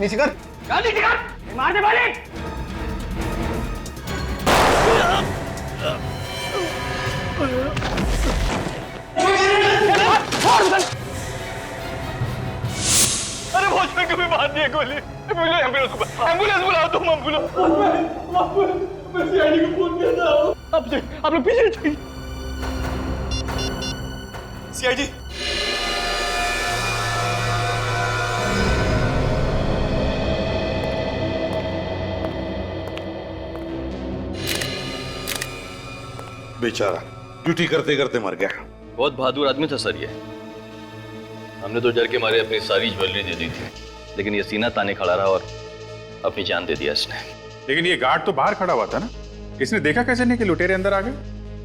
नीचे कर। नीचे कर, मार दे मालिक। अरे वॉचमैन को भी मार दिया गोली। एम्बुलेंस बुलाओ तुम, एम्बुलेंस। मैं सीआईडी को फोन किया था। आप लोग पीछे चाहिए। सीआईडी। बेचारा ड्यूटी करते करते मर गया। बहुत बहादुर आदमी था सर ये। हमने तो डर के मारे अपनी सारी ज्वेलरी दे दी थी, लेकिन ये सीना ताने खड़ा रहा और अपनी जान दे दिया इसने। लेकिन ये गार्ड तो बाहर खड़ा हुआ था ना, इसने देखा कैसे नहीं कि लुटेरे अंदर आ गए?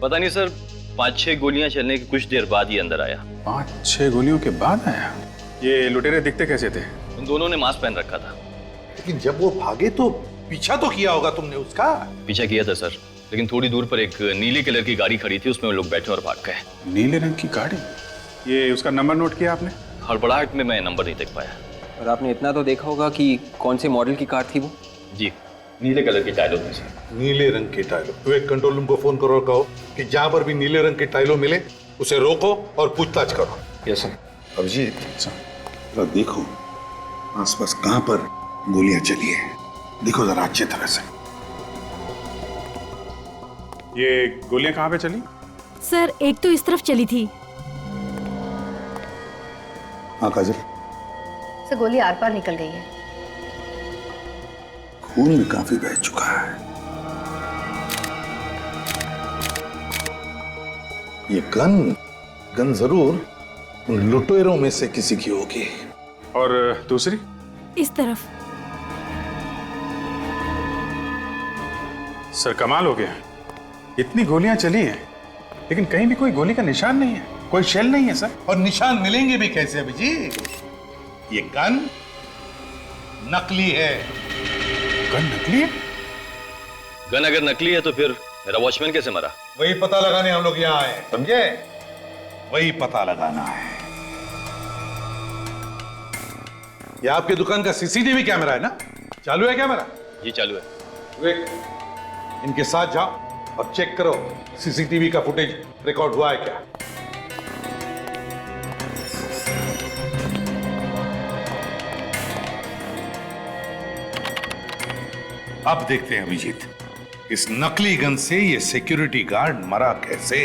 पता नहीं सर, 5-6 गोलियां चलने की कुछ देर बाद ही अंदर आया। 5-6 गोलियों के बाद आया? ये लुटेरे दिखते कैसे थे? उन दोनों ने मास्क पहन रखा था। लेकिन जब वो भागे तो पीछा तो किया होगा तुमने उसका? पीछा किया था सर, लेकिन थोड़ी दूर पर एक नीले कलर की गाड़ी खड़ी थी, उसमें वो लोग बैठे और भाग गए। नीले रंग की गाड़ी? ये उसका नंबर नोट किया आपने? हड़बड़ाहट में मैं नंबर नहीं देख पाया। और आपने इतना तो देखा होगा कि कौन से मॉडल की कार थी वो? जी, नीले कलर की टाइलों में सर। नीले रंग के टाइलों। तो एक कंट्रोल रूम को फोन करो और कहो कि जहां पर भी नीले रंग के टाइलों मिले उसे रोको और पूछताछ करो। Yes sir. अभिजीत, जरा देखो आसपास कहां पर गोलियां चली है, देखो जरा अच्छी तरह से। ये गोलियां कहाँ पे चली? सर एक तो इस तरफ चली थी। हाँ काजल। सर गोली आर पार निकल गई है। खून भी काफी बह चुका है। ये गन जरूर उन लुटेरों में से किसी की होगी। और दूसरी? इस तरफ। सर कमाल हो गया, इतनी गोलियां चली हैं लेकिन कहीं भी कोई गोली का निशान नहीं है, कोई शेल नहीं है सर। और निशान मिलेंगे भी कैसे अभिजीत? ये गन नकली है। गन नकली है? गन अगर नकली है तो फिर मेरा वॉचमैन कैसे मरा? वही पता लगाने हम लोग यहाँ आए, समझे? वही पता लगाना है। ये आपकी दुकान का सीसीटीवी कैमरा है ना? चालू है कैमरा? जी चालू है। विवेक, इनके साथ जाओ और चेक करो सीसीटीवी का फुटेज रिकॉर्ड हुआ है क्या। अब देखते हैं अभिजीत, इस नकली गन से ये सिक्योरिटी गार्ड मरा कैसे।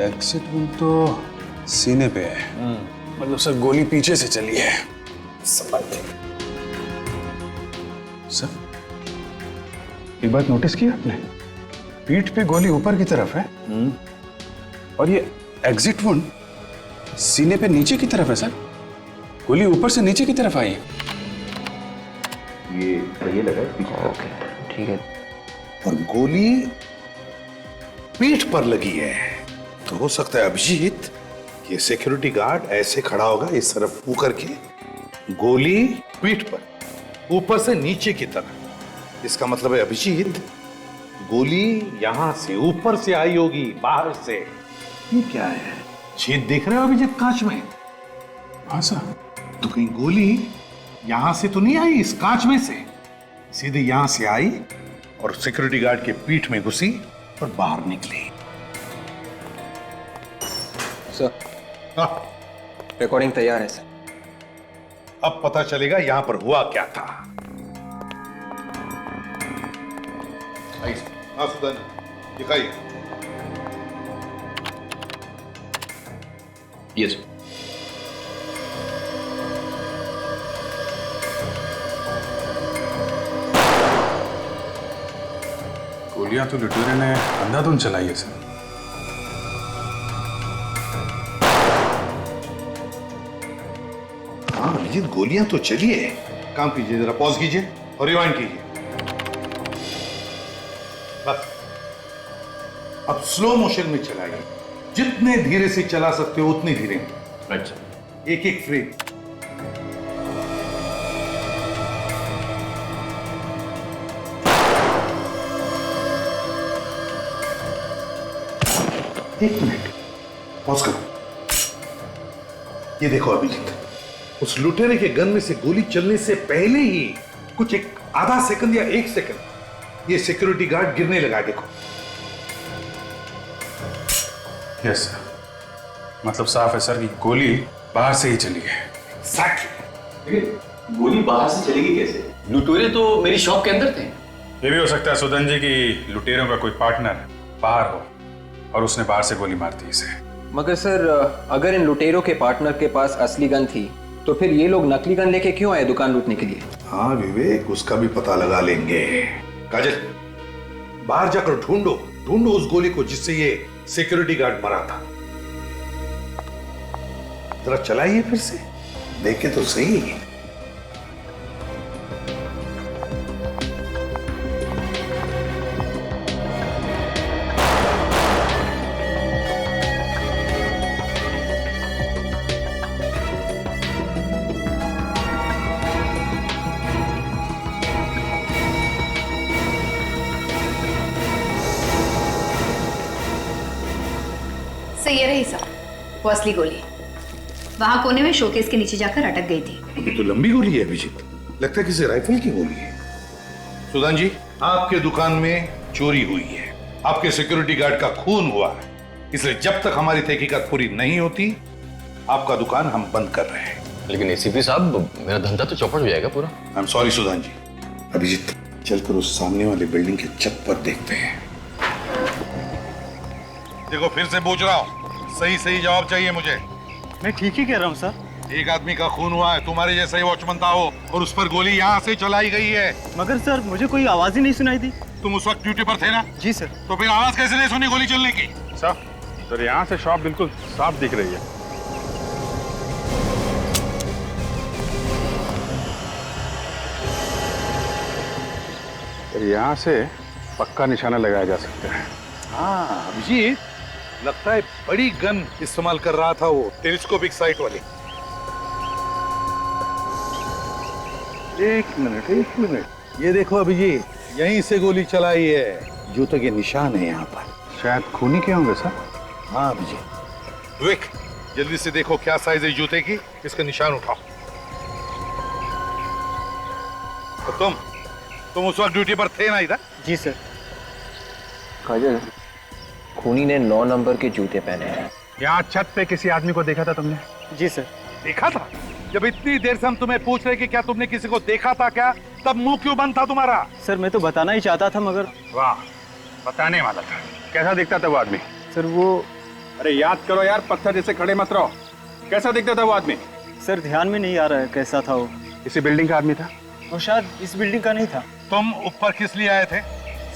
एग्जिट वन तो सीने पे है, मतलब सर गोली पीछे से चली है। सर एक बात नोटिस की आपने, पीठ पे गोली ऊपर की तरफ है और ये एग्जिट वन सीने पे नीचे की तरफ है। सर गोली ऊपर से नीचे की तरफ आई है। ये लगा ओके ठीक है। और गोली पीठ पर लगी है, तो हो सकता है अभिजीत ये सिक्योरिटी गार्ड ऐसे खड़ा होगा इस तरफ मुंह करके, गोली पीठ पर, ऊपर से नीचे की तरफ। इसका मतलब है अभिजीत गोली यहां से ऊपर से आई होगी, बाहर से। ये क्या है, छेद देख रहे हो अभिजीत कांच में? हाँ सर। तो कहीं गोली यहां से तो नहीं आई इस कांच में से, सीधे यहां से आई और सिक्योरिटी गार्ड के पीठ में घुसी और बाहर निकली। सर रिकॉर्डिंग तैयार है सर। अब पता चलेगा यहां पर हुआ क्या था। हाँ सुदान, दिखाइए। यस। गोलियां तो लुटेरे ने अंधाधुंध चलाई है सर। हाँ अभिजीत, गोलियां तो चली है। काम कीजिए, जरा पॉज कीजिए और रिवाइंड कीजिए। बस अब स्लो मोशन में चलाइए, जितने धीरे से चला सकते हो उतने धीरे। अच्छा। एक एक फ्रेम। एक मिनट, पॉज करो। ये देखो अभिजीत, उस लुटेरे के गन में से गोली चलने से पहले ही कुछ एक आधा सेकंड या 1 सेकंड ये सिक्योरिटी गार्ड गिरने लगा। देखो। यस सर, मतलब साफ है सर कि गोली बाहर से ही चली है। एग्जैक्टली। गोली बाहर से चलेगी कैसे? लुटेरे तो मेरी शॉप के अंदर थे। ये भी हो सकता है सुदन जी कि लुटेरों का कोई पार्टनर बाहर हो और उसने बाहर से गोली मार दी इसे। मगर सर, अगर इन लुटेरों के पार्टनर के पास असली गन थी तो फिर ये लोग नकली गन लेके क्यों आए दुकान लूटने के लिए? हाँ विवेक, उसका भी पता लगा लेंगे। काजल, बाहर जाकर ढूंढो ढूंढो उस गोली को जिससे ये सिक्योरिटी गार्ड मरा था। जरा चलाइए फिर से, देखे तो सही। सर ये रही सर, वो असली गोली वहां कोने में शोकेस के नीचे जाकर अटक गई थी। ये तो लंबी गोली है अभिजीत, लगता है किसी राइफल की गोली है। सुदान जी, आपके दुकान में चोरी हुई है, आपके सिक्योरिटी गार्ड का खून हुआ है, इसलिए जब तक हमारी तहकीकात पूरी नहीं होती आपका दुकान हम बंद कर रहे हैं। लेकिन एसीपी साहब, मेरा धंधा तो चौपट हो जाएगा पूरा। आई एम सॉरी सुदान जी। अभिजीत, चलकर उस सामने वाले बिल्डिंग के छत पर देखते हैं। देखो, फिर से पूछ रहा हूँ, सही सही जवाब चाहिए मुझे। मैं ठीक ही कह रहा हूँ सर। एक आदमी का खून हुआ है, तुम्हारे जैसा ही वॉचमैन था वो, और उस पर गोली यहाँ से चलाई गई है। मगर सर मुझे कोई आवाज ही नहीं सुनाई दी। तुम उस वक्त ड्यूटी पर थे ना? जी सर। तो फिर आवाज कैसे नहीं सुनी गोली चलने की? सर यहाँ से शॉप बिल्कुल साफ दिख रही है। यहाँ से पक्का निशाना लगाया जा सकता है। हाँ अभिजीत, लगता है बड़ी गन इस्तेमाल कर रहा था वो, टेलीस्कोपिक साइट वाली। एक मिनट, ये देखो अभिजीत, यहीं से गोली चलाई है, जूते के निशान है यहाँ पर। शायद खूनी के होंगे सर। हाँ अभिजीत। विवेक, जल्दी से देखो क्या साइज है जूते की, इसका निशान उठाओ। तो तुम उस वक्त ड्यूटी पर थे ना इधर? जी सर। काजल, खूनी ने 9 नंबर के जूते पहने हैं। यहाँ छत पे किसी आदमी को देखा था तुमने? जी सर। देखा था? जब इतनी देर से हम तुम्हें पूछ रहे कि क्या तुमने किसी को देखा था क्या, तब मुंह क्यों बंद था तुम्हारा? सर मैं तो बताना ही चाहता था मगर। वाह, बताने वाला था। कैसा दिखता था वो आदमी? सर वो, अरे याद करो यार, पत्थर जैसे खड़े मत रहो। कैसा दिखता था वो आदमी? सर ध्यान में नहीं आ रहा है कैसा था वो। इसी बिल्डिंग का आदमी था? वो शायद इस बिल्डिंग का नहीं था। तुम ऊपर किस लिए आए थे?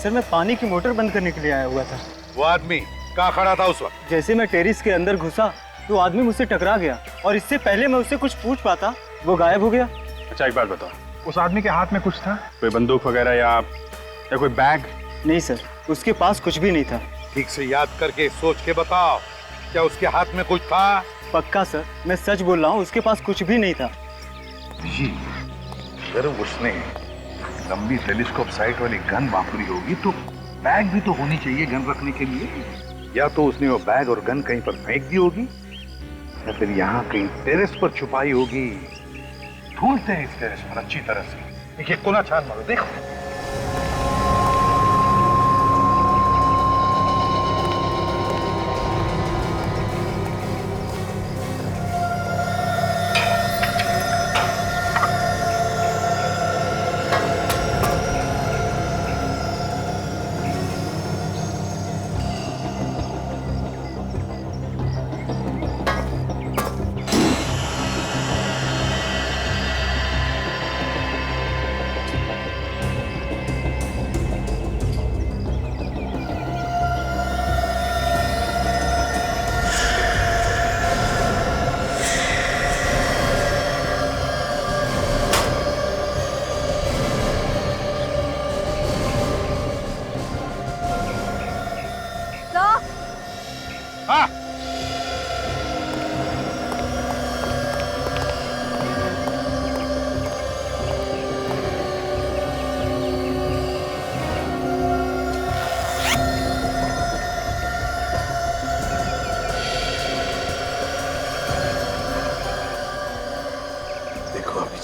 सर मैं पानी की मोटर बंद करने के लिए आया हुआ था। वो आदमी कहाँ खड़ा था उस वक्त? जैसे मैं टेरिस के अंदर घुसा तो आदमी मुझसे टकरा गया और इससे पहले मैं उससे कुछ पूछ पाता वो गायब हो गया। अच्छा एक बात बताओ, उस आदमी के हाथ में कुछ था? कोई बंदूक वगैरह या कोई बैग? नहीं सर, उसके पास कुछ भी नहीं था। ठीक से याद करके सोच के बताओ, क्या उसके हाथ में कुछ था? पक्का सर, मैं सच बोल रहा हूँ, उसके पास कुछ भी नहीं था। जी, अगर उसने लंबी टेलीस्कोप साइट वाली गन वापरी होगी तो बैग भी तो होनी चाहिए गन रखने के लिए। या तो उसने वो बैग और गन कहीं पर फेंक दी होगी या फिर यहाँ कहीं टेरेस पर छुपाई होगी। ढूंढते हैं इस टेरेस पर अच्छी तरह से। एक कोना छान मारो, देखो।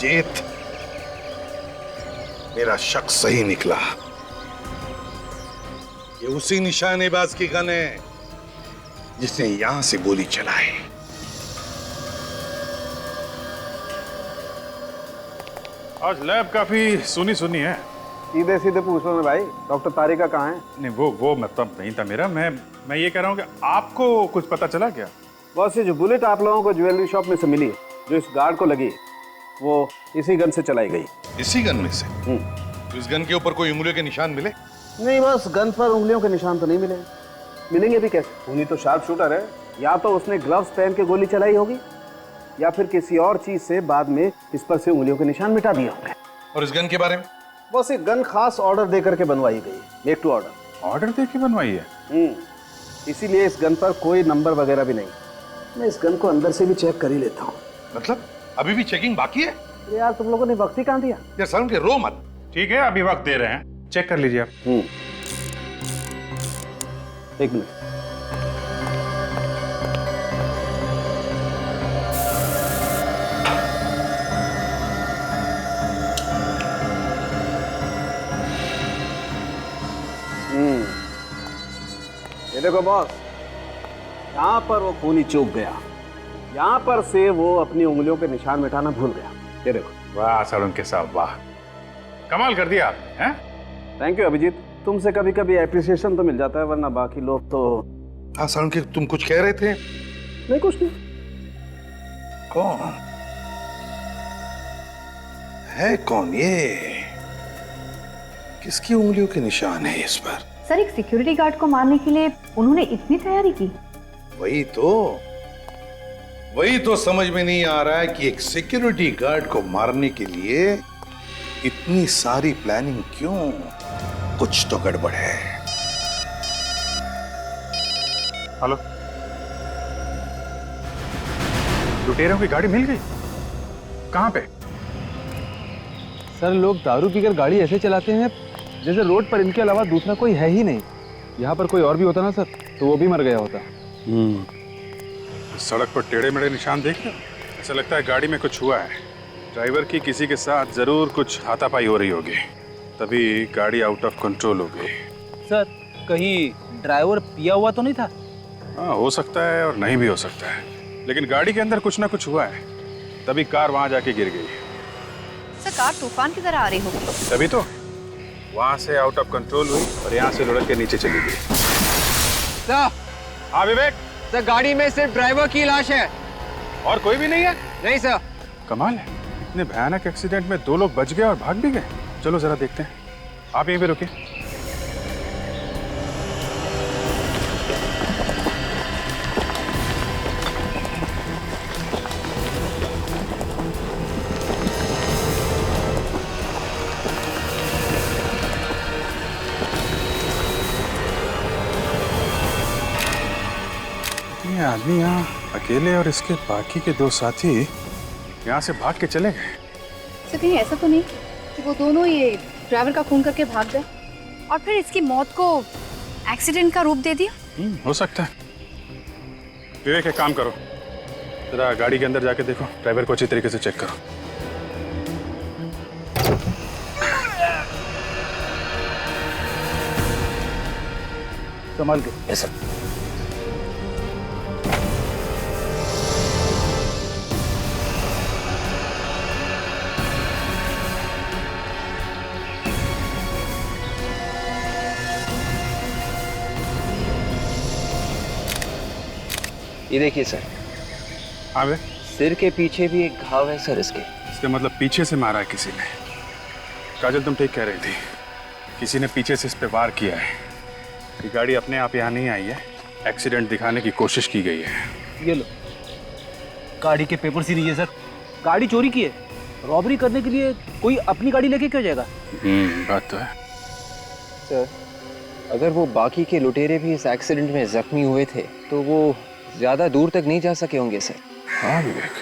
अभिजीत, मेरा शक सही निकला। ये उसी निशानेबाज की गन है जिसने यहां से गोली चलाई। आज लैब काफी सुनी सुनी है। सीधे सीधे पूछ लो ना भाई, डॉक्टर तारिका कहाँ है? नहीं, वो मतलब नहीं था मेरा। मैं ये कह रहा हूँ कि आपको कुछ पता चला क्या? बॉस, ये जो बुलेट आप लोगों को ज्वेलरी शॉप में से मिली है, जो इस गार्ड को लगी, वो इसी गन से चलाई गई। इसी गन में से? तो इस गन के ऊपर कोई उंगलियों के निशान मिले? नहीं, बस गन पर उंगलियों के निशान तो नहीं मिले। मिलेंगे भी कैसे? खूनी तो शार्प शूटर है। या तो उसने ग्लव्स पहन के गोली चलाई होगी, या फिर किसी और चीज से बाद में इस पर से उंगलियों के निशान मिटा दिए होंगे। और इस गन के बारे में? बस ये गन खास ऑर्डर दे करके बनवाई गई, मेक टू ऑर्डर। ऑर्डर दे के बनवाई है? इसीलिए इस गन पर कोई नंबर वगैरह भी नहीं। मैं इस गन को अंदर से भी चेक कर ही लेता हूँ। मतलब अभी भी चेकिंग बाकी है? यार तुम लोगों ने वक्त ही कहाँ दिया? यार सारुण के रो मत। ठीक है, अभी वक्त दे रहे हैं, चेक कर लीजिए आप। एक मिनट। ये देखो बॉस, यहाँ पर वो खूनी चूक गया। यहाँ पर से वो अपनी उंगलियों के निशान मिटाना भूल गया। ये देखो। वाह सारुण के साहब, वाह, कमाल कर दिया आपने, हैं? थैंक यू अभिजीत, तुमसे कभी कभी एप्रिसिएशन तो मिल जाता है, वरना बाकी लोग तो। हाँ सारुण के, तुम कुछ कह रहे थे? नहीं, कुछ नहीं। कौन है? कौन ये? किसकी उंगलियों के निशान है इस पर? सर, एक सिक्योरिटी गार्ड को मारने के लिए उन्होंने इतनी तैयारी की? वही तो समझ में नहीं आ रहा है कि एक सिक्योरिटी गार्ड को मारने के लिए इतनी सारी प्लानिंग क्यों? कुछ तो गड़बड़ है। हेलो, लुटेरों की गाड़ी मिल गई? कहाँ पे? सर, लोग दारू पीकर गाड़ी ऐसे चलाते हैं जैसे रोड पर इनके अलावा दूसरा कोई है ही नहीं। यहाँ पर कोई और भी होता ना सर, तो वो भी मर गया होता। सड़क पर टेढ़े मेढ़े निशान देख रहे हो? ऐसा लगता है गाड़ी में कुछ हुआ है। ड्राइवर की किसी के साथ जरूर कुछ हाथापाई हो रही होगी, तभी गाड़ी आउट ऑफ कंट्रोल हो गई। सर, कहीं ड्राइवर पिया हुआ तो नहीं था? हाँ, हो सकता है और नहीं भी हो सकता है, लेकिन गाड़ी के अंदर कुछ ना कुछ हुआ है, तभी कार वहां जाके गिर गई। सर, कार तूफान की तरह आ रही होगी। तभी तो वहां से आउट ऑफ कंट्रोल हुई और यहाँ से लुढ़क के नीचे चली गई। सर, हाँ विवेक? सर, गाड़ी में सिर्फ ड्राइवर की लाश है और कोई भी नहीं है? नहीं सर। कमाल है, इतने भयानक एक्सीडेंट में 2 लोग बच गए और भाग भी गए। चलो जरा देखते हैं, आप यहीं पे रुकिए। ये आदमी यहाँ अकेले और इसके बाकी के 2 साथी यहाँ से भाग के चले गए। सर, कहीं ऐसा तो नहीं कि वो दोनों ये ड्राइवर का खून करके भाग गए और फिर इसकी मौत को एक्सीडेंट का रूप दे दिया? हो सकता है। विवेक, एक काम करो, जरा गाड़ी के अंदर जाके देखो, ड्राइवर को अच्छी तरीके से चेक करो। संभाल के। Yes sir. ये देखिए सर, हाँ वे, सिर के पीछे भी एक घाव है सर इसके। इसका मतलब पीछे से मारा है किसी ने। काजल, तुम ठीक कह रही थी, किसी ने पीछे से इस पे वार किया है। ये गाड़ी अपने आप यहाँ नहीं आई है, एक्सीडेंट दिखाने की कोशिश की गई है। ये लो, गाड़ी के पेपर ही नहीं है सर। गाड़ी चोरी की है। रॉबरी करने के लिए कोई अपनी गाड़ी लेके क्यों जाएगा? बात तो है। सर, अगर वो बाकी के लुटेरे भी इस एक्सीडेंट में जख्मी हुए थे तो वो ज्यादा दूर तक नहीं जा सके होंगे सर। हाँ विवेक,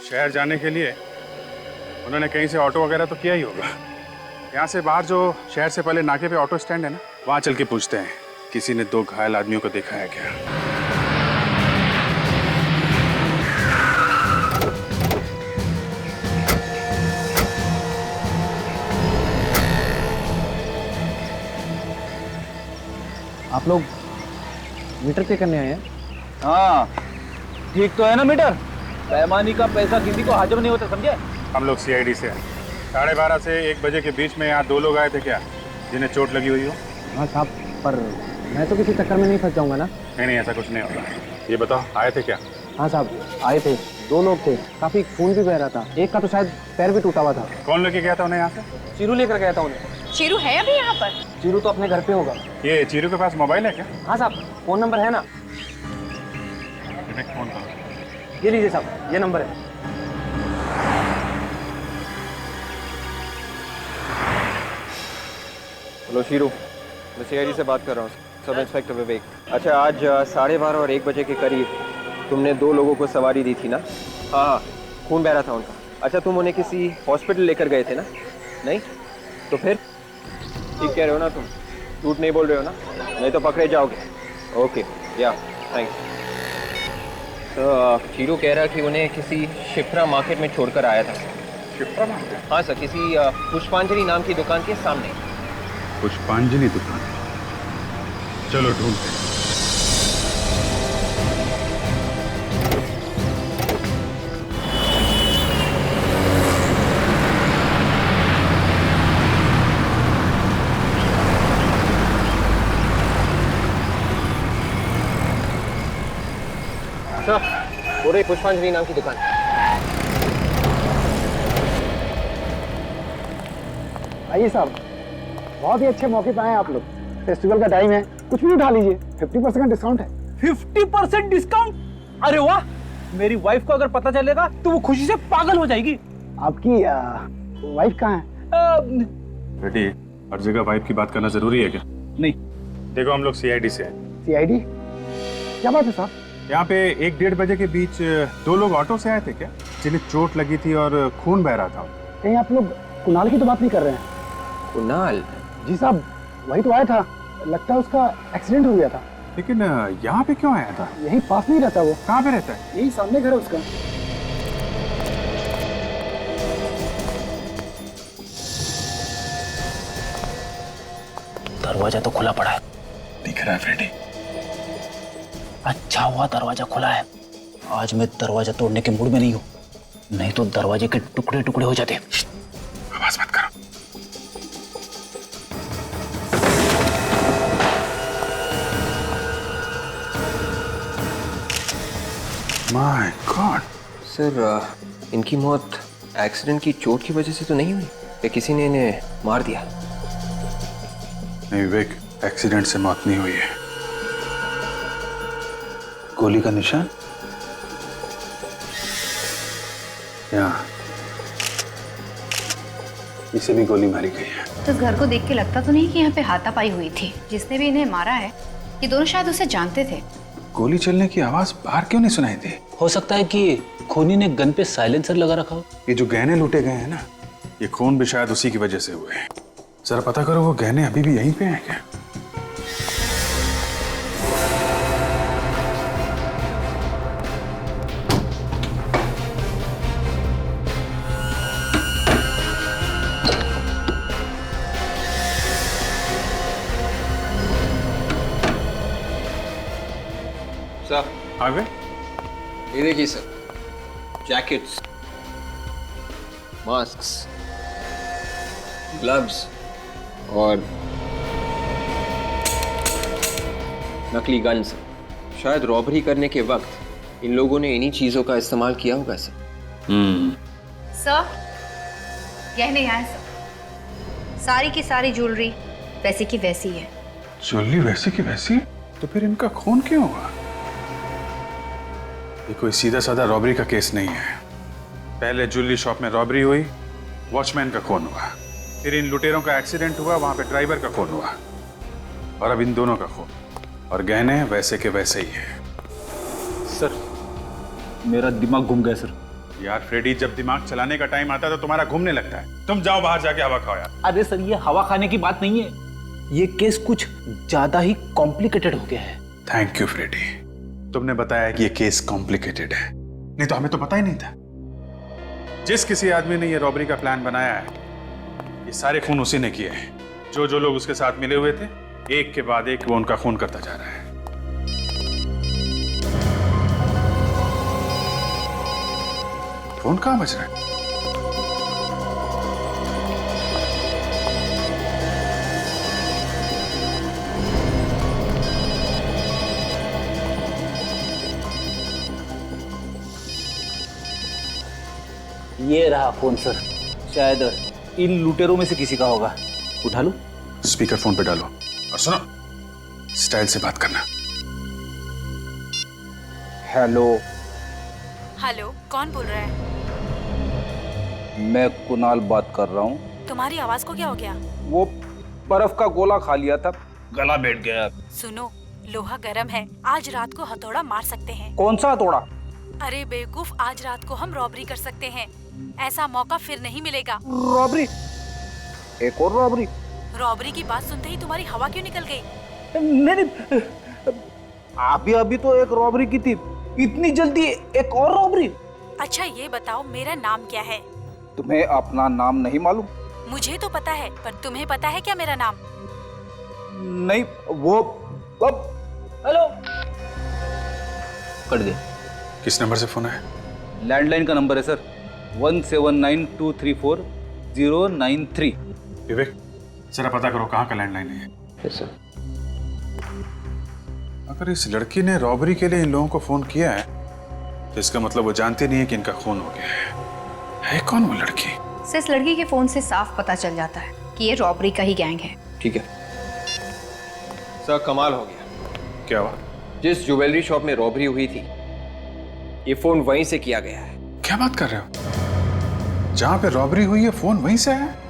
शहर जाने के लिए उन्होंने कहीं से ऑटो वगैरह तो किया ही होगा। यहाँ से बाहर जो शहर से पहले नाके पे ऑटो स्टैंड है ना, वहाँ चल के पूछते हैं किसी ने 2 घायल आदमियों को देखा है क्या। आप लोग मीटर पे करने आए हैं? हाँ ठीक तो है ना मीटर? बेईमानी का पैसा किसी को हाजिर नहीं होता, समझे? हम लोग सीआईडी से हैं। 12:30 से 1 बजे के बीच में यहाँ 2 लोग आए थे क्या, जिन्हें चोट लगी हुई हो? हाँ साहब, पर मैं तो किसी चक्कर में नहीं फंस जाऊंगा ना। नहीं, ऐसा कुछ नहीं होगा। ये बताओ, आए थे क्या? हाँ साहब, आए थे, 2 लोग थे, काफी खून भी बह रहा था, एक का तो शायद पैर भी टूटा हुआ था। कौन लेके गया था उन्हें यहाँ से? चीरू लेकर गया था उन्हें। चीरू है अभी यहाँ पर? चीरू तो अपने घर पे होगा। ये चीरू के पास मोबाइल है क्या? हाँ साहब, फोन नंबर है ना? फोन करो। ये लीजिए साहब, ये नंबर है। हेलो शीरू, मैं सीआईडी से बात कर रहा हूँ, सब इंस्पेक्टर विवेक। अच्छा, आज 12:30 और 1 बजे के करीब तुमने 2 लोगों को सवारी दी थी ना? हाँ, खून बह रहा था उनका। अच्छा, तुम उन्हें किसी हॉस्पिटल लेकर गए थे ना? नहीं? तो फिर ठीक कह रहे हो ना तुम? झूठ नहीं बोल रहे हो ना? नहीं तो पकड़े जाओगे। ओके, या थैंक्स। तो शीरू कह रहा कि उन्हें किसी शिप्रा मार्केट में छोड़कर आया था। शिप्रा मार्केट? हाँ सर, किसी पुष्पांजलि नाम की दुकान के सामने। पुष्पांजलि दुकान? चलो ढूंढते हैं। हो रही पुष्पांजलि नाम की दुकान। आइए साहब, बहुत ही अच्छे मौके पे आए आप लोग। फेस्टिवल का टाइम है, कुछ भी उठा लीजिए, 50% का डिस्काउंट है। 50% डिस्काउंट? अरे वाह, मेरी वाइफ को अगर पता चलेगा तो वो खुशी से पागल हो जाएगी। आपकी वाइफ कहाँ है? बेटी, हर जगह वाइफ की बात करना जरूरी है क्या? नहीं। देखो, हम लोग सीआईडी से हैं। सीआईडी? क्या बात है साहब? यहाँ पे 1-1:30 बजे के बीच 2 लोग ऑटो से आए थे क्या, जिन्हें चोट लगी थी और खून बह रहा था? कहीं आप लोग कुणाल की तो बात नहीं कर रहे हैं? कुणाल? जी साहब, वही तो आया था, लगता है उसका एक्सीडेंट हो गया था। लेकिन यहाँ पे क्यों आया था? यही पास नहीं रहता वो। कहाँ पे रहता है? यही सामने घर है उसका। दरवाजा तो खुला पड़ा है। दिख रहा है फ्रेडी? अच्छा हुआ दरवाजा खुला है। आज मैं दरवाजा तोड़ने के मूड में नहीं हूँ, नहीं तो दरवाजे के टुकड़े टुकड़े हो जाते। आवाज मत करो। My God. सर, इनकी मौत एक्सीडेंट की चोट की वजह से तो नहीं हुई या किसी ने इन्हें मार दिया? नहीं विवेक, एक्सीडेंट से मौत नहीं हुई है। गोली का निशान यहाँ, इसे भी गोली मारी गई है। तो इस घर को देख के लगता तो नहीं कि यहाँ पे हाथापाई हुई थी। जिसने भी इन्हें मारा है, ये दोनों शायद उसे जानते थे। गोली चलने की आवाज बाहर क्यों नहीं सुनाई दी? हो सकता है कि खूनी ने गन पे साइलेंसर लगा रखा हो। ये जो गहने लूटे गए हैं ना, ये खून भी शायद उसी की वजह से हुए हैं। जरा पता करो, वो गहने अभी भी यहीं पे हैं क्या? सर, आगे ये देखिए सर, जैकेट्स, मास्क्स, ग्लव्स और नकली गन्स। शायद रॉबरी करने के वक्त इन लोगों ने इन्हीं चीजों का इस्तेमाल किया होगा सर। सर, गहने यहाँ है सर। सारी की सारी ज्वेलरी वैसी की वैसी है। ज्वेलरी वैसी की वैसी? तो फिर इनका खून क्यों हुआ? ये कोई सीधा साधा रॉबरी का केस नहीं है। पहले ज्वेलरी शॉप में रॉबरी हुई, वॉचमैन का खून हुआ, फिर इन लुटेरों का एक्सीडेंट हुआ, वहां पे ड्राइवर का खून हुआ, और अब इन दोनों का खून। और गहने वैसे के वैसे ही हैं। सर, मेरा दिमाग घूम गया सर। यार फ्रेडी, जब दिमाग चलाने का टाइम आता है तो तुम्हारा घूमने लगता है। तुम जाओ बाहर जाके हवा खाओ यार। अरे सर, ये हवा खाने की बात नहीं है, ये केस कुछ ज्यादा ही कॉम्प्लिकेटेड हो गया है। थैंक यू फ्रेडी, तुमने बताया कि ये केस कॉम्प्लिकेटेड है, नहीं तो हमें तो पता ही नहीं था। जिस किसी आदमी ने ये रॉबरी का प्लान बनाया है, ये सारे खून उसी ने किए हैं। जो जो लोग उसके साथ मिले हुए थे, एक के बाद एक वो उनका खून करता जा रहा है। फोन कहाँ बज रहा है? ये रहा फोन सर, शायद इन लुटेरों में से किसी का होगा। उठा लो। स्पीकर फोन पे डालो और सुनो, स्टाइल से बात करना। हेलो, हेलो, कौन बोल रहा है? मैं कुणाल बात कर रहा हूँ। तुम्हारी आवाज को क्या हो गया? वो बर्फ का गोला खा लिया था, गला बैठ गया। सुनो, लोहा गर्म है, आज रात को हथौड़ा मार सकते हैं। कौन सा हथौड़ा? अरे बेवकूफ, आज रात को हम रॉबरी कर सकते हैं। ऐसा मौका फिर नहीं मिलेगा। रॉबरी? एक और रॉबरी? रॉबरी की बात सुनते ही तुम्हारी हवा क्यों निकल गई? नहीं, अभी तो एक रॉबरी की थी, इतनी जल्दी एक और रॉबरी? अच्छा ये बताओ, मेरा नाम क्या है? तुम्हें अपना नाम नहीं मालूम? मुझे तो पता है, पर तुम्हें पता है क्या मेरा नाम? नहीं, वो हेलो, कट गया। किस नंबर से फोन है? लैंडलाइन का नंबर है सर, 1792340093। विवेक, जरा पता करो कहाँ का लैंडलाइन है। Yes sir. अगर इस लड़की ने रॉबरी के लिए इन लोगों को फोन किया है तो इसका मतलब वो जानते नहीं है कि इनका खून हो गया है कौन वो लड़की? सर, इस लड़की के फोन से साफ पता चल जाता है कि ये रॉबरी का ही गैंग है। ठीक है सर, कमाल हो गया। क्या हुआ? जिस ज्वेलरी शॉप में रॉबरी हुई थी, ये फोन वहीं से किया गया है। क्या बात कर रहे हो? जहां पे रॉबरी हुई है फोन वहीं से है?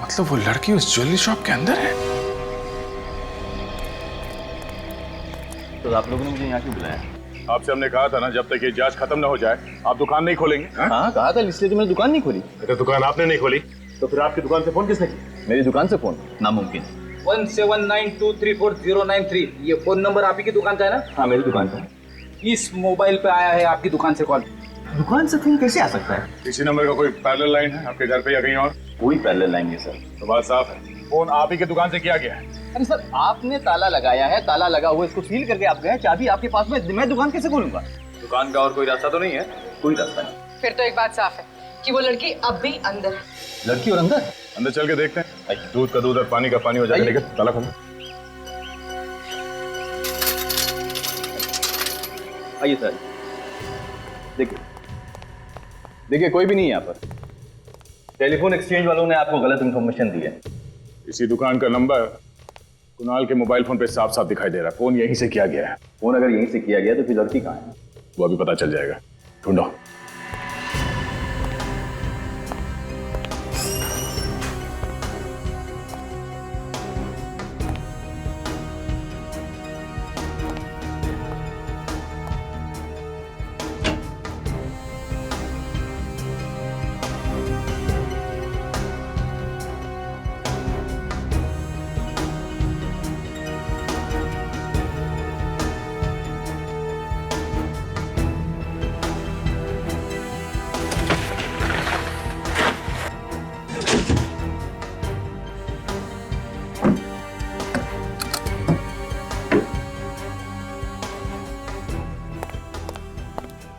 मतलब वो लड़की उस ज्वेलरी शॉप के अंदर है? तो आप लोगों ने मुझे यहाँ क्यों बुलाया? आपसे हमने कहा था ना, जब तक ये जांच खत्म ना हो जाए आप दुकान नहीं खोलेंगे। हाँ कहा था, इसलिए तो मैंने दुकान नहीं खोली। अगर दुकान आपने नहीं खोली तो फिर आपकी दुकान से फोन किसने किया? मेरी दुकान से फोन नामुमकिन। 1792340093, ये फोन नंबर आप ही की दुकान का है ना? हाँ मेरी दुकान का। इस मोबाइल पे आया है आपकी दुकान से कॉल। दुकान से फोन कैसे आ सकता है? इसी नंबर का कोई पैरेलल लाइन है आपके घर पे या कहीं और? कोई पैरेलल लाइन नहीं सर। तो बात साफ है, फोन आप ही की दुकान से किया गया है। अरे सर, आपने ताला लगाया है, ताला लगा हुआ इसको सील करके आप गए, चाबी आपके पास में, मैं दुकान कैसे खोलूंगा? दुकान का और कोई रास्ता तो नहीं है? कोई रास्ता नहीं। फिर तो एक बात साफ है कि वो लड़की अब भी अंदर है। लड़की और अंदर? अंदर चल के देखते हैं। दूध का दूध और पानी का पानी हो जाएगा। लेकिन ताला खोलो। आइए सर, देखिए कोई भी नहीं है यहाँ पर। टेलीफोन एक्सचेंज वालों ने आपको गलत इंफॉर्मेशन दी है। इसी दुकान का नंबर कुणाल के मोबाइल फोन पे साफ साफ दिखाई दे रहा है। फोन यहीं से किया गया है। फोन अगर यहीं से किया गया तो फिर लड़की कहाँ है? वो अभी पता चल जाएगा, ढूंढो।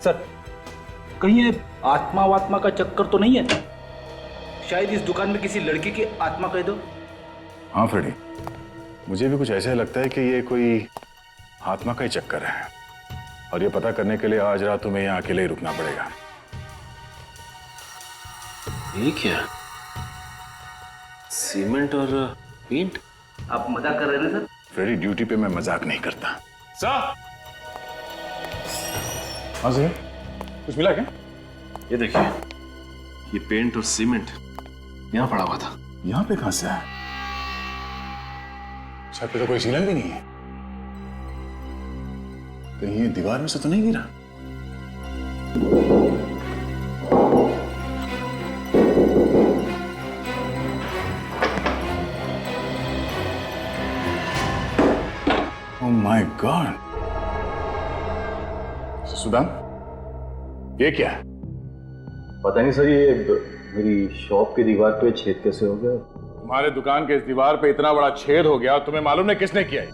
सर, कहीं ये आत्मा वात्मा का चक्कर तो नहीं है? शायद इस दुकान में किसी लड़की की आत्मा कह दो। हाँ फ्रेडी, मुझे भी कुछ ऐसा लगता है कि ये कोई आत्मा का ही चक्कर है, और ये पता करने के लिए आज रात तुम्हें यहाँ अकेले ही रुकना पड़ेगा। ये क्या? सीमेंट और पेंट? आप मजाक कर रहे हैं ना सर? फ्रेडी, ड्यूटी पे मैं मजाक नहीं करता। सर, हाँ सर, कुछ मिला क्या? ये देखिए, ये पेंट और सीमेंट यहाँ पड़ा हुआ था। यहाँ पे कहां से आया? छत पे तो कोई सीलन भी नहीं है। कहीं ये दीवार में से तो नहीं गिरा? Oh my God! सुदान, ये क्या है? पता नहीं सर, ये मेरी शॉप की दीवार पे छेद कैसे हो गया, तुम्हारे दुकान के इस दीवार पे इतना बड़ा छेद हो गया, तुम्हें मालूम नहीं किसने किया है?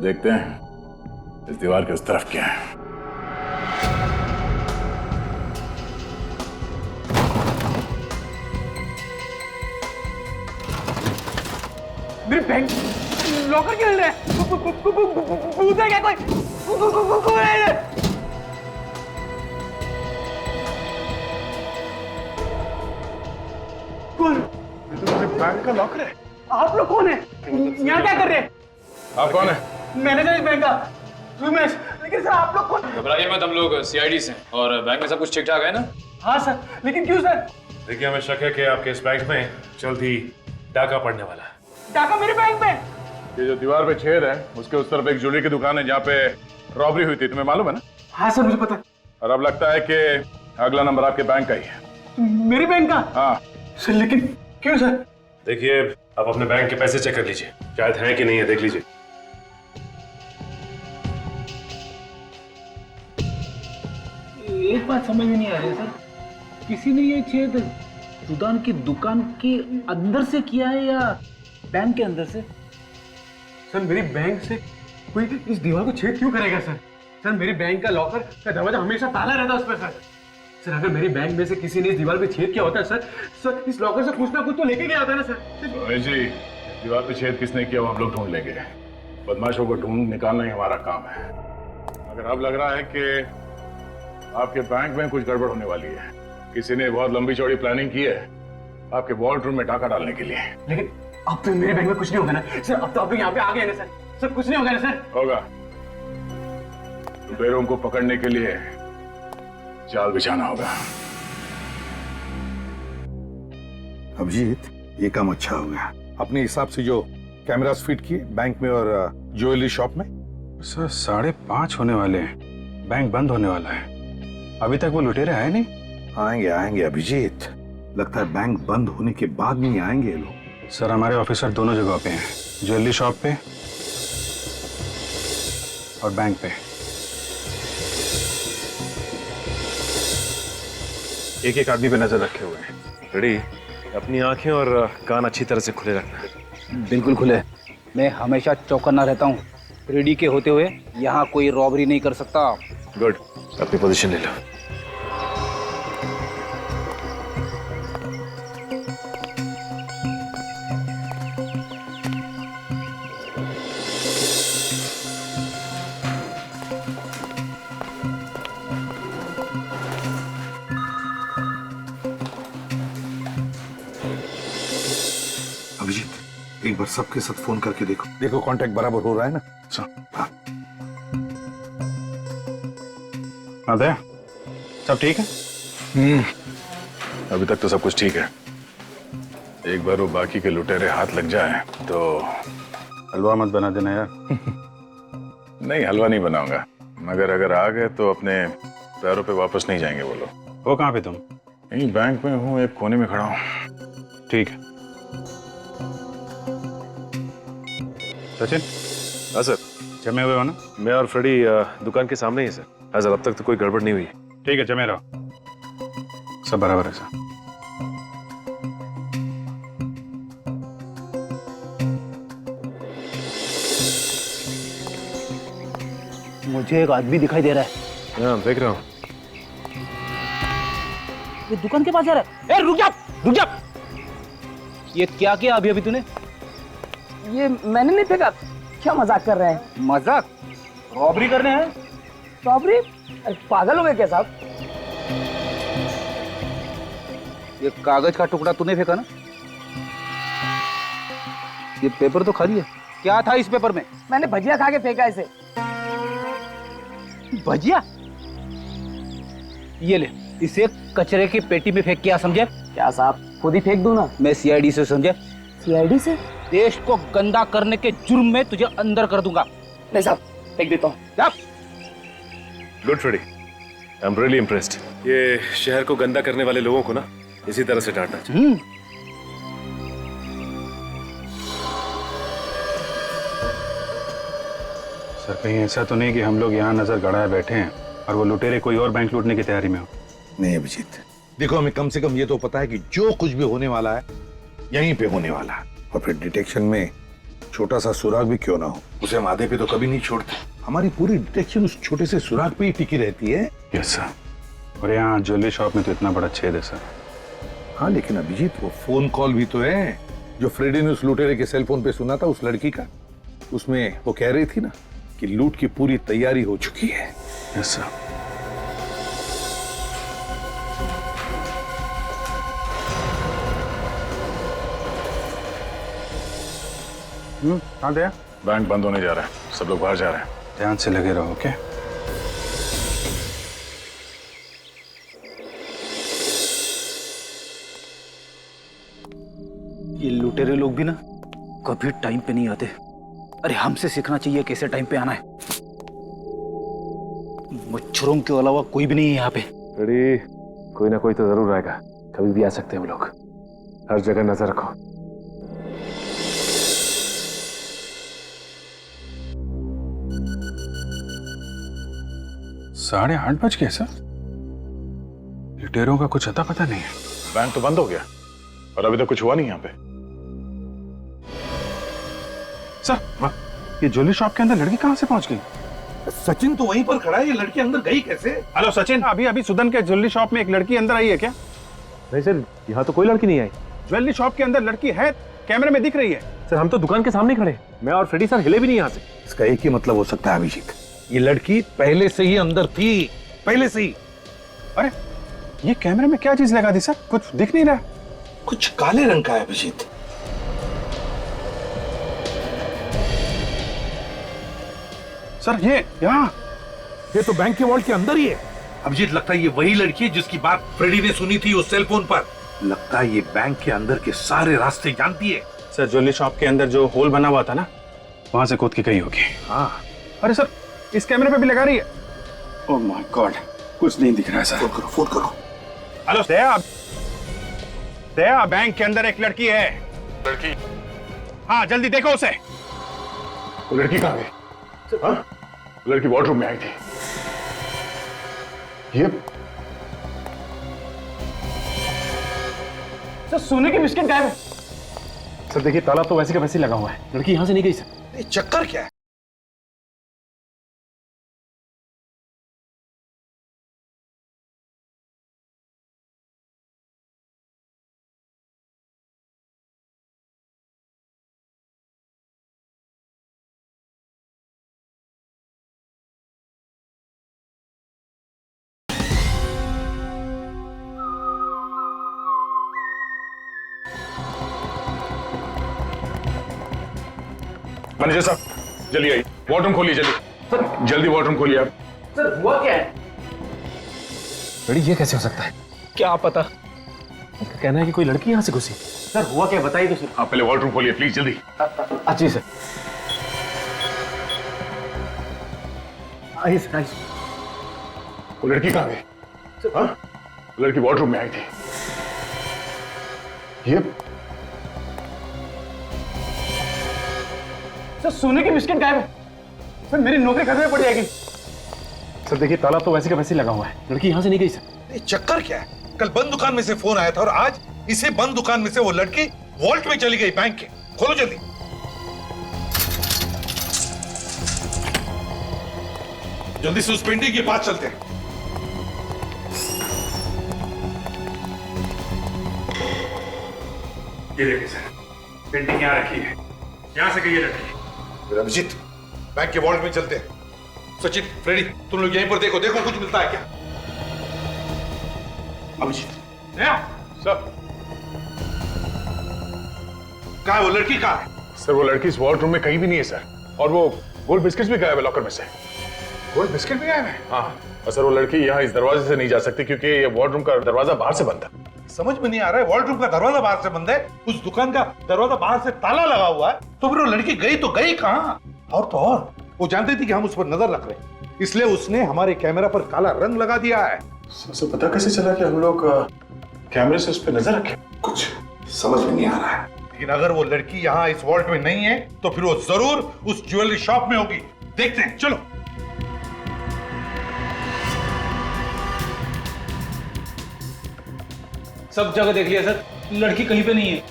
देखते हैं इस दीवार के उस तरफ क्या है। मेरे बैंक लॉकर क्यों हिल रहा है? भूत है क्या कोई? कौन है ये? कौन? ये तो तुम्हारे बैंक का लॉकर है। आप लोग कौन है? यहाँ क्या कर रहे हैं? आप कौन है? मैनेजर इस बैंक का रमेश। लेकिन सर आप लोग कौन? घबराइए मत, हम लोग सीआईडी से हैं और बैंक में सब कुछ ठीक ठाक है ना? हाँ सर, लेकिन क्यों सर? देखिए, हमें शक है कि आपके इस बैंक में जल्द ही डाका पड़ने वाला है। डाका मेरे बैंक में? ये जो दीवार पे छेद है उसके उस तरफ एक ज्वेलरी की दुकान है जहाँ पे रॉबरी हुई थी, तुम्हें मालूम है ना? हाँ सर, मुझे पता। और अब लगता है कि अगला नंबर आपके बैंक का ही है। मेरे बैंक का? हाँ सर, लेकिन क्यों सर? देखिए, आप अपने बैंक के पैसे चेक कर लीजिए, शायद है कि नहीं है, देख लीजिए। एक बात समझ में नहीं आ रही सर, किसी ने ये छेद रुदान की दुकान के अंदर से किया है या बैंक के अंदर से? सर, मेरी बैंक से कोई इस दीवार को छेद क्यों करेगा सर? सर, मेरी बैंक का लॉकर का दरवाजा हमेशा ताला रहता है उस पर सर। सर, अगर मेरी बैंक में से किसी ने इस दीवार पे छेद किया होता है सर इस लॉकर से कुछ ना कुछ तो लेके गया होता है ना सर। रमेश जी, दीवार पे छेद किसने किया वो हम लोग ढूंढ लेंगे। बदमाशों को ढूंढ निकालना ही हमारा काम है। अगर अब लग रहा है कि आपके बैंक में कुछ गड़बड़ होने वाली है, किसी ने बहुत लंबी चौड़ी प्लानिंग की है आपके वॉल्ट रूम में डाका डालने के लिए। लेकिन अब तो मेरे बैंक में कुछ नहीं होगा ना सर? अब तो आप लोग यहाँ पे आ गए ना सर? सर, कुछ नहीं होगा ना सर? होगा। लुटेरों को पकड़ने के लिए जाल बिछाना होगा। अभिजीत, ये काम अच्छा हो गया। अपने हिसाब से जो कैमरास फिट किए बैंक में और ज्वेलरी शॉप में। सर 5:30 होने वाले हैं, बैंक बंद होने वाला है, अभी तक वो लुटेरे आए नहीं। आएंगे आएंगे अभिजीत, लगता है बैंक बंद होने के बाद नहीं आएंगे ये लोग। सर हमारे ऑफिसर दोनों जगह पे हैं, ज्वेलरी शॉप पे और बैंक पे। एक एक आदमी पे नजर रखे हुए हैं। रेडी, अपनी आंखें और कान अच्छी तरह से खुले रखना। बिल्कुल खुले। मैं हमेशा चौकन्ना रहता हूँ। रेडी के होते हुए यहाँ कोई रॉबरी नहीं कर सकता। गुड, अपनी पोजीशन ले लो। अभिजीत, एक बार सबके साथ फोन करके देखो, देखो कांटेक्ट बराबर हो रहा है ना? हाँ। अदय, सब ठीक है? अभी तक तो सब कुछ ठीक है। एक बार वो बाकी के लुटेरे हाथ लग जाए तो हलवा मत बना देना यार। नहीं, हलवा नहीं बनाऊंगा, मगर अगर आ गए तो अपने पैरों पे वापस नहीं जाएंगे वो लोग। वो कहाँ पे तुम? यहीं बैंक में हूँ, एक कोने में खड़ा हूँ। ठीक है। सचिन? हाँ सर। जमे हुए हो ना? मैं और फ्रेडी दुकान के सामने ही है सर। हाँ सर, अब तक तो कोई गड़बड़ नहीं हुई। ठीक है, जमे रहो, सब बराबर है सर। मुझे एक आदमी दिखाई दे रहा है। हाँ, देख रहा हूँ। ये दुकान के पास जा रहा है। ए, रुक जा, रुक जा। ये क्या किया अभी तूने? ये मैंने नहीं फेंका। क्या मजाक कर रहे हैं? मजाक? रॉबरी करने हैं? रॉबरी? पागल हो गए क्या साहब? ये कागज का टुकड़ा तूने फेंका ना? ये पेपर तो खाली है। क्या था इस पेपर में? मैंने भजिया खा के फेंका इसे। भजिया? ये ले, इसे कचरे की पेटी में फेंक के आ, समझे? क्या साहब, खुद ही फेंक दूं ना? मैं सीआईडी से, समझे? सीआईडी से? देश को गंदा करने के जुर्म में तुझे अंदर कर दूंगा। नहीं साहब, फेंक देता हूँ। Good Freddy, I am really impressed. ये शहर को गंदा करने वाले लोगों को ना इसी तरह से डांटना चाहिए। सर कहीं ऐसा तो नहीं कि हम लोग यहाँ नजर गड़ाए बैठे हैं और वो लुटेरे कोई और बैंक लूटने की तैयारी में हो? नहीं अभिजीत, देखो हमें कम से कम ये तो पता है कि जो कुछ भी होने वाला है यहीं पे होने वाला। और फिर डिटेक्शन में छोटा सा सुराग भी क्यों ना हो, उसे हम आधे पे तो कभी नहीं छोड़ते। हमारी पूरी डिटेक्शन उस छोटे से सुराग पे ही टिकी रहती है। Yes sir. और यहाँ ज्वेलरी शॉप में तो इतना बड़ा छेद है सर। हाँ लेकिन अभिजीत, वो फोन कॉल भी तो है जो फ्रेडी ने उस लुटेरे के सेल फोन पे सुना था उस लड़की का। उसमें वो कह रही थी ना कि लूट की पूरी तैयारी हो चुकी है। Yes sir. कहाँ गया? बैंक बंद होने जा रहा है, सब लोग बाहर जा रहे हैं। ध्यान से लगे रहो। ओके? ये लुटेरे लोग भी ना कभी टाइम पे नहीं आते। अरे हमसे सीखना चाहिए कैसे टाइम पे आना है। मच्छरों के अलावा कोई भी नहीं है यहाँ पे। अरे कोई ना कोई तो जरूर आएगा, कभी भी आ सकते हैं वो लोग। हर जगह नजर रखो। साढ़े 8 बज गए सर। लुटेरों का कुछ अता पता नहीं है। बैंक तो बंद हो गया और अभी तक कुछ हुआ नहीं यहाँ पे। सर ये ज्वेलरी शॉप के अंदर लड़की कहाँ से पहुंच गई? सचिन तो वहीं पर खड़ा है, ये लड़की अंदर गई कैसे? हेलो सचिन, अभी अभी सुदन के ज्वेलरी शॉप में एक लड़की अंदर आई है क्या? नहीं सर, यहाँ तो कोई लड़की नहीं आई। ज्वेलरी शॉप के अंदर लड़की है, कैमरे में दिख रही है। सर हम तो दुकान के सामने खड़े, मैं और फ्रेडी सर हिले भी नहीं यहाँ से। इसका एक ही मतलब हो सकता है अभिजीत, ये लड़की पहले से ही अंदर थी, पहले से ही। अरे ये कैमरे में क्या चीज लगा दी सर? कुछ दिख नहीं रहा। कुछ काले रंग का है अभिजीत। सर ये यहाँ, ये तो बैंक के वॉल्ट के अंदर ही है। अभिजीत लगता है ये वही लड़की है जिसकी बात फ्रेडी ने सुनी थी उस सेल फोन पर। लगता है ये बैंक के अंदर के सारे रास्ते जानती है। सर ज्वेलरी शॉप के अंदर जो होल बना हुआ था ना, वहां से कूद के गई होगी। हाँ। अरे सर इस कैमरे पे भी लगा रही है। ओह माय गॉड, कुछ नहीं दिख रहा है सर। फोन करो, फोन करो। हेलो दया, दया बैंक के अंदर एक लड़की है। लड़की? हाँ जल्दी देखो उसे। वो लड़की कहाँ गई? हाँ? वो लड़की वॉर्डरूम में आई थी। ये सर सोने के बिस्किट गायब है। सर देखिए ताला तो वैसे का वैसे लगा हुआ है, लड़की यहाँ से नहीं गई सर। ये चक्कर क्या है? मैनेजर साहब जल्दी आइए, वॉर्डरूम खोलिए जल्दी। सर जल्दी वॉर्डरूम खोलिए आप। सर हुआ क्या है? फ्रेडी ये कैसे हो सकता है? क्या पता। उसका कहना है कि कोई लड़की यहाँ से घुसी। सर हुआ क्या बताइए तो सर। आप पहले वॉर्डरूम खोलिए प्लीज जल्दी। जी सर। आइए सर, आइए। वो लड़की कहाँ गई? हाँ? वो लड़की वॉर्डरूम में आई थी। ये सर सोने के बिस्किट गायब है। सर मेरी नौकरी खतरे में पड़ जाएगी। सर देखिए ताला तो वैसे का वैसे लगा हुआ है, लड़की यहाँ से नहीं गई सर। ये चक्कर क्या है? कल बंद दुकान में से फोन आया था और आज इसे बंद दुकान में से वो लड़की वॉल्ट में चली गई बैंक के। खोलो जल्दी। जल्दी से उस पेंटिंग के पास चलते हैं। ये देखिए सर, पेंटिंग यहाँ रखी है, यहाँ से गई है लड़की। अभिजीत बैंक के वॉल्ट में चलते हैं। सचिन, फ्रेडी, तुम लोग यहीं पर देखो, देखो कुछ मिलता है क्या। अभिजीत सर, कहाँ है वो लड़की? कहाँ है? सर वो लड़की इस वॉर्डरूम में कहीं भी नहीं है सर, और वो गोल्ड बिस्किट्स भी गायब है लॉकर में से। गोल्ड बिस्किट भी गायब है? हाँ, और सर वो लड़की यहाँ इस दरवाजे से नहीं जा सकती क्योंकि ये वॉर्डरूम का दरवाजा बाहर से बंद है। समझ में नहीं आ रहा है, वॉल्ट रूम का दरवाजा बाहर से बंद है, उस दुकान का दरवाजा बाहर से ताला लगा हुआ है, तो फिर वो लड़की गई तो गई कहाँ? और तो और वो जानती थी कि हम उस पर नजर रख रहे हैं, इसलिए उसने हमारे कैमरा पर काला रंग लगा दिया है। सर पता कैसे चला कि हम लोग कैमरे से उस पर नजर रखें? कुछ समझ में नहीं आ रहा है, लेकिन अगर वो लड़की यहाँ इस वॉल्ट में नहीं है तो फिर वो जरूर उस ज्वेलरी शॉप में होगी। देखते हैं, चलो। सब जगह देख लिया सर, लड़की कहीं पे नहीं है।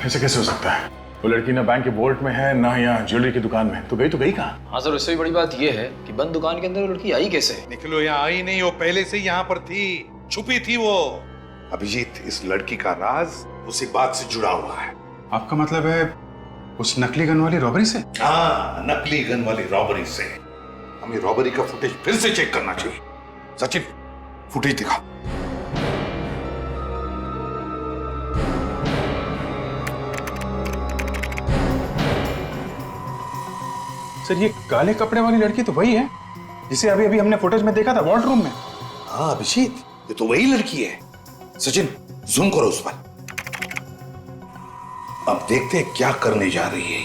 ऐसे कैसे हो सकता है? वो लड़की ना बैंक के वॉल्ट में है ना यहाँ ज्वेलरी की दुकान में। तो गई कहाँ? हाँ सर, उससे भी बड़ी बात यह है कि बंद दुकान के अंदर वो लड़की आई कैसे? निकलो, यहाँ आई नहीं, वो पहले से यहाँ पर थी, छुपी थी वो। अभिजीत, इस लड़की का राज उसी बात से जुड़ा हुआ है। आपका मतलब है उस नकली गन वाली रॉबरी से? हाँ, नकली गन वाली रॉबरी से। हमें रॉबरी का फुटेज फिर से चेक करना चाहिए। सचिन, फुटेज दिखा। सर, ये काले कपड़े वाली लड़की तो वही है जिसे अभी अभी हमने फुटेज में देखा था वॉल्ट रूम में। हाँ अभिजीत, ये तो वही लड़की है। सचिन, जूम करो उस पर। अब देखते हैं क्या करने जा रही है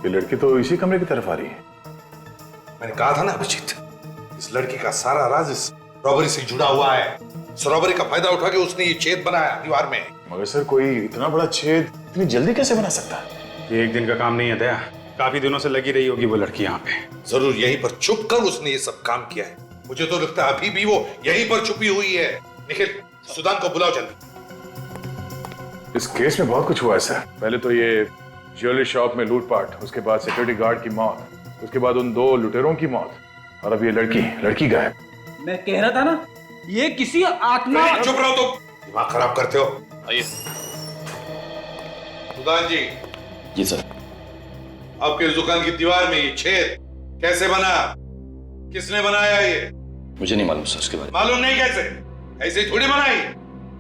ये लड़की तो इसी कमरे की तरफ आ रही है। मैंने कहा था ना अभिजीत, इस लड़की का सारा राज इस रॉबरी से जुड़ा हुआ है। इस रॉबरी का फायदा उठा के उसने ये छेद बनाया दीवार में। मगर सर, कोई इतना बड़ा छेद इतनी जल्दी कैसे बना सकता है? ये एक दिन का काम नहीं है दया, काफी दिनों से लगी रही होगी वो लड़की यहाँ पे। जरूर यहीं पर छुप कर उसने ये सब काम किया है। मुझे तो लगता है अभी भी वो यहीं पर छुपी हुई है। निखिल, सुदान को बुलाओ जल्दी। इस केस में बहुत कुछ हुआ है सर। पहले तो ये ज्वेलरी शॉप में लूटपाट, उसके बाद सिक्योरिटी गार्ड की मौत, उसके बाद उन 2 लुटेरों की मौत, और अब ये लड़की गायब। मैं कह रहा था ना, ये किसी आत्मा। चुप रहो तुम, दिमाग खराब करते हो। आइए। सुदान जी। जी सर। आपके इस दुकान की दीवार में ये छेद कैसे बना? किसने बनाया ये? मुझे नहीं मालूम सर उसके बारे में। मालूम नहीं कैसे? ऐसे ही थोड़ी बनाई।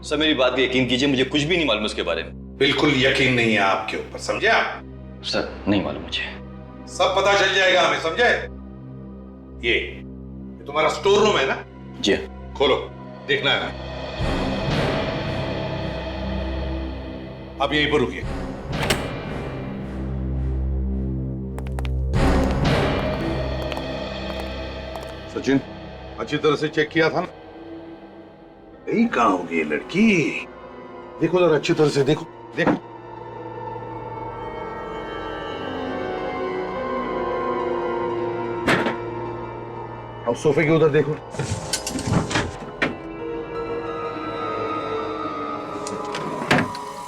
सर, मेरी बात पे यकीन कीजिए, मुझे कुछ भी नहीं मालूम उसके बारे में। बिल्कुल यकीन नहीं है आपके ऊपर, समझे आप? सर, नहीं मालूम मुझे। सब पता चल जाएगा हमें, समझे? ये तुम्हारा स्टोर रूम है ना? जी। खोलो, देखना है ना। अब यहीं पर रुकिए। सचिन, अच्छी तरह से चेक किया था ना? यही कहाँ होगी ये लड़की? देखो जरा अच्छी तरह से, देखो देखो। अब सोफे के उधर देखो।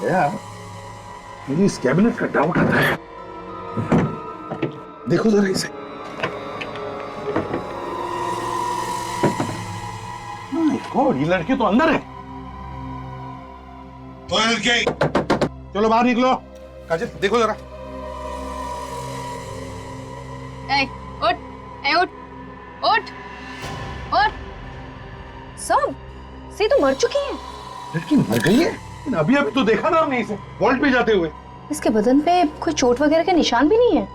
यार, मुझे इस कैबिनेट का डाउट आता है। देखो जरा इसे। गॉड, ये लड़की तो अंदर है। तो लड़की, चलो बाहर निकलो। काजल, देखो जरा। उठ, उठ, उठ, उठ। सब सी तो मर चुकी है। लड़की मर गई है? अभी अभी तो देखा ना हमने इसे वॉल्ट पे जाते हुए। इसके बदन पे कोई चोट वगैरह के निशान भी नहीं है।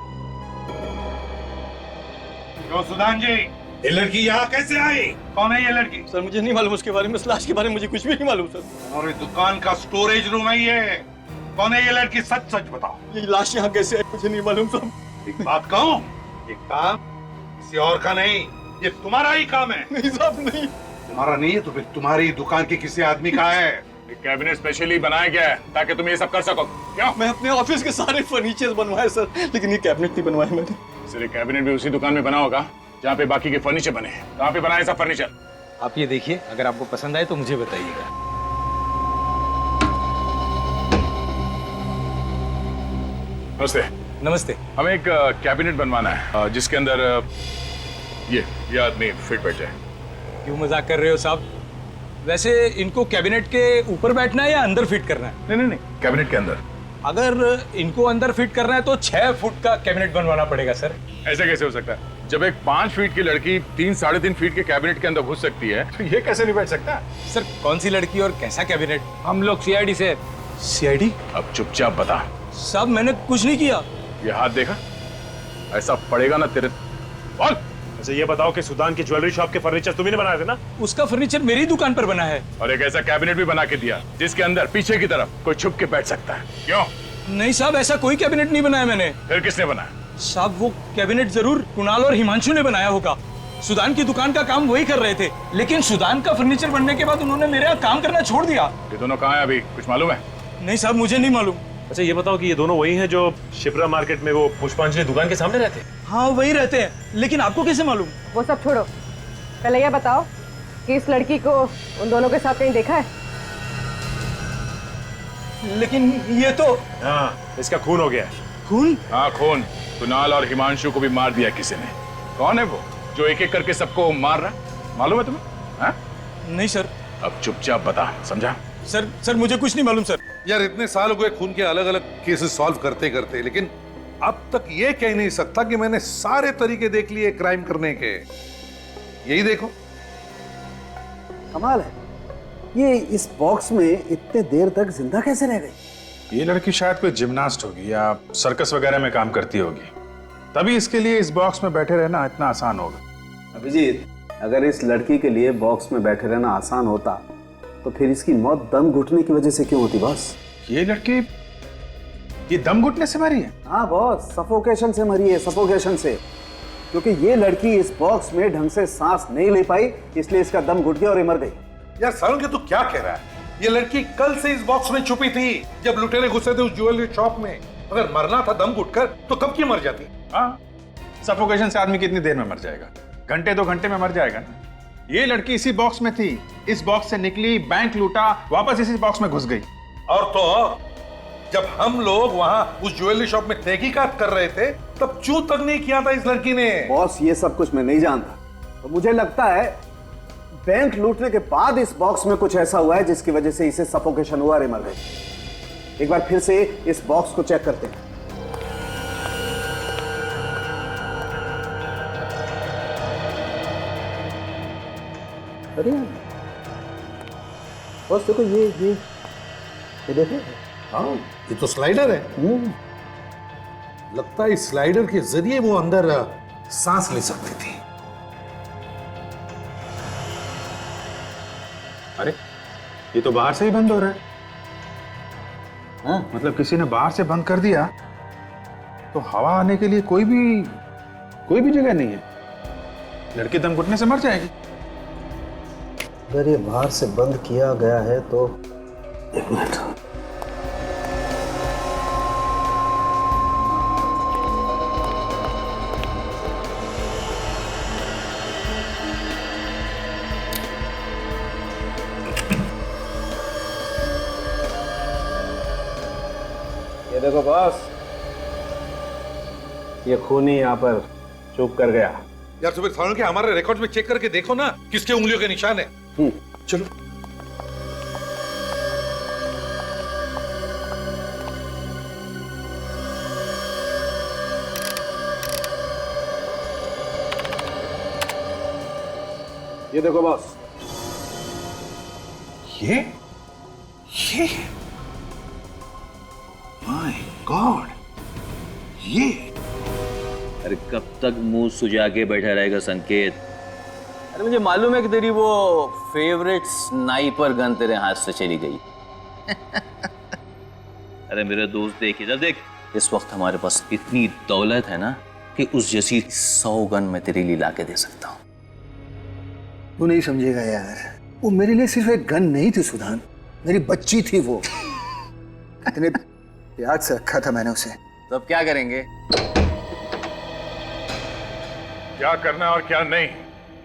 क्यों सुदान जी, ये लड़की यहाँ कैसे आई? कौन है ये लड़की? सर, मुझे नहीं मालूम उसके बारे में। इस लाश के बारे में मुझे कुछ भी नहीं मालूम सर। और दुकान का स्टोरेज रूम है ये। कौन है ये लड़की? सच सच बताओ। ये लाश यहाँ कैसे आई मुझे नहीं मालूम सर। एक बात कहूँ, ये काम किसी और का नहीं, ये तुम्हारा ही काम है। नहीं साहब, नहीं। तुम्हारा नहीं है तो फिर तुम्हारी दुकान के किसी आदमी का है। कैबिनेट स्पेशली बनाया गया है ताकि तुम ये सब कर सको। क्यों? मैं अपने ऑफिस के सारे फर्नीचर बनवाए सर, लेकिन ये कैबिनेट नहीं बनवाए मैंने। सर, ये कैबिनेट भी उसी दुकान में बना होगा जहाँ पे बाकी के फर्नीचर बने हैं। कहाँ पे बनाए सब फर्नीचर? आप ये देखिए, अगर आपको पसंद आए तो मुझे बताइएगा। नमस्ते। नमस्ते। हमें एक कैबिनेट बनवाना है जिसके अंदर ये आदमी फिट बैठ जाए। क्यों मजाक कर रहे हो साहब? वैसे इनको कैबिनेट के ऊपर बैठना है या अंदर फिट करना है? नहीं, कैबिनेट के अंदर। अगर इनको अंदर फिट करना है तो 6 फुट का कैबिनेट बनवाना पड़ेगा सर। ऐसे कैसे हो सकता है? जब एक 5 फीट की लड़की 3-3.5 फीट के कैबिनेट के अंदर घुस सकती है तो ये कैसे नहीं बैठ सकता? सर, कौन सी लड़की और कैसा कैबिनेट? हम लोग सीआईडी से। सीआईडी? अब चुपचाप बता। साहब, मैंने कुछ नहीं किया। ये हाथ देखा? ऐसा पड़ेगा ना तेरे। बोल। अच्छा ये बताओ कि सुदान की ज्वेलरी शॉप के फर्नीचर तुम्ही ने बनाए थे ना? उसका फर्नीचर मेरी दुकान पर बना है। और एक ऐसा कैबिनेट भी बना के दिया जिसके अंदर पीछे की तरफ कोई छुप के बैठ सकता है। क्यों? नहीं साहब, ऐसा कोई कैबिनेट नहीं बनाया मैंने। फिर किसने बनाया? साहब, वो कैबिनेट जरूर कुणाल और हिमांशु ने बनाया होगा। सुदान की दुकान का काम वही कर रहे थे, लेकिन सुदान का फर्नीचर बनने के बाद उन्होंने मेरे यहाँ काम करना छोड़ दिया। ये दोनों कहाँ हैं अभी? कुछ मालूम है? नहीं साहब, मुझे नहीं मालूम। अच्छा ये बताओ कि ये दोनों वही हैं जो शिप्रा मार्केट में वो पुष्पांजलि दुकान के सामने रहते हैं? हाँ, वही रहते हैं, लेकिन आपको कैसे मालूम? वो सब छोड़ो, पहले ये बताओ कि इस लड़की को उन दोनों के साथ कहीं देखा है? लेकिन ये तो हाँ, इसका खून हो गया है। खून? हाँ खून। कुणाल और हिमांशु को भी मार दिया किसी ने। कौन है वो जो एक एक करके सबको मार रहा? मालूम है तुम्हें? हाँ? नहीं सर। अब चुपचाप बता, समझा? सर मुझे कुछ नहीं मालूम सर। यार इतने साल हो गए खून के अलग अलग केसेस सॉल्व करते करते, लेकिन अब तक ये कह नहीं सकता कि मैंने सारे तरीके देख लिए क्राइम करने के। यही देखो, कमाल है, ये इस बॉक्स में इतने देर तक जिंदा कैसे रह गई? ये लड़की शायद कोई जिम्नास्ट होगी या सर्कस वगैरह में काम करती होगी, तभी इसके लिए इस बॉक्स में बैठे रहना इतना आसान होगा। अभिजीत, अगर इस लड़की के लिए बॉक्स में बैठे रहना आसान होता तो फिर इसकी मौत दम घुटने की वजह से क्यों होती बॉस? ये लड़की ये दम घुटने से मरी है? हाँ बॉस, सफोकेशन से मरी है, सफोकेशन से। क्योंकि ये लड़की इस बॉक्स में ढंग से सांस नहीं ले पाई, इसलिए इसका दम घुट गया और ये मर गई। यार सारुण के तू क्या कह रहा है? ये लड़की कल से इस बॉक्स में छुपी थी जब लुटेरे घुसे थे उस ज्वेलरी शॉप में। अगर मरना था दम घुटकर तो कब की मर जाती? हाँ, सफोकेशन से आदमी कितनी देर में मर जाएगा? घंटे 2 घंटे में मर जाएगा ना। ये लड़की इसी बॉक्स में थी, इस बॉक्स से निकली, बैंक लूटा, वापस इसी बॉक्स में घुस गई। और तो जब हम लोग वहां उस ज्वेलरी शॉप में तहकीकात कर रहे थे तब चूं तक नहीं किया था इस लड़की ने। बॉस ये सब कुछ मैं नहीं जानता, तो मुझे लगता है बैंक लूटने के बाद इस बॉक्स में कुछ ऐसा हुआ है जिसकी वजह से इसे सफोकेशन हुआ और मर गई। एक बार फिर से इस बॉक्स को चेक करते हैं। अरे बॉस देखो, ये देखो। हाँ, ये तो स्लाइडर है। लगता है इस स्लाइडर के जरिए वो अंदर सांस ले सकती थी। अरे ये तो बाहर से ही बंद हो रहा है। हाँ, मतलब किसी ने बाहर से बंद कर दिया तो हवा आने के लिए कोई भी जगह नहीं है। लड़की दम घुटने से मर जाएगी। अगर ये बाहर से बंद किया गया है तो एक मिनट, ये देखो बॉस, ये खूनी यहाँ पर चुप कर गया। यार सुबह सारुण के हमारे रिकॉर्ड में चेक करके देखो ना किसके उंगलियों के निशान है। चलो ये देखो बॉस, ये माय गॉड, ये अरे कब तक मुंह सुजा के बैठा रहेगा संकेत? अरे मुझे मालूम है कि तेरी वो फेवरेट स्नाइपर गन तेरे हाथ से चली गई। अरे मेरे दोस्त देख इधर देख, इस वक्त हमारे पास इतनी दौलत है ना कि उस जैसी 100 गन मैं तेरे लिए ला के दे सकता हूँ। तू नहीं समझेगा यार, वो मेरे लिए सिर्फ एक गन नहीं थी सुधान, मेरी बच्ची थी वो। इतने प्यार से रखा था मैंने उसे। तो अब क्या करेंगे? क्या करना और क्या नहीं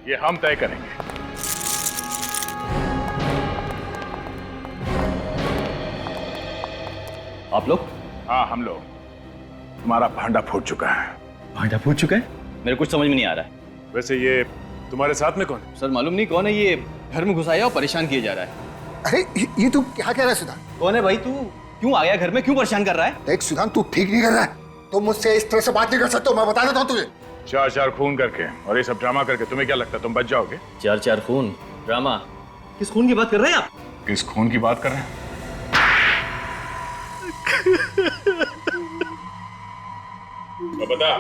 ये हम तय करेंगे। आप लोग? हाँ हम लोग। तुम्हारा भांडा फूट चुका है। भांडा फूट चुका है? मेरे कुछ समझ में नहीं आ रहा है। वैसे ये तुम्हारे साथ में कौन है? सर मालूम नहीं कौन है, ये घर में घुसाया और परेशान किया जा रहा है। अरे ये तू क्या कह रहा है सुधान? कौन है भाई? तू क्यों आ गया घर में, क्यों परेशान कर रहा है? देख सुधान, तू ठीक नहीं कर रहा है, तो मुझसे इस तरह से बात नहीं कर सकते। मैं बता देता हूँ तुझे। 4 खून करके और ये सब ड्रामा करके तुम्हें क्या लगता है तुम बच जाओगे? 4 खून ड्रामा? किस खून की बात कर रहे हैं आप? किस खून की बात कर रहे हैं? तो बता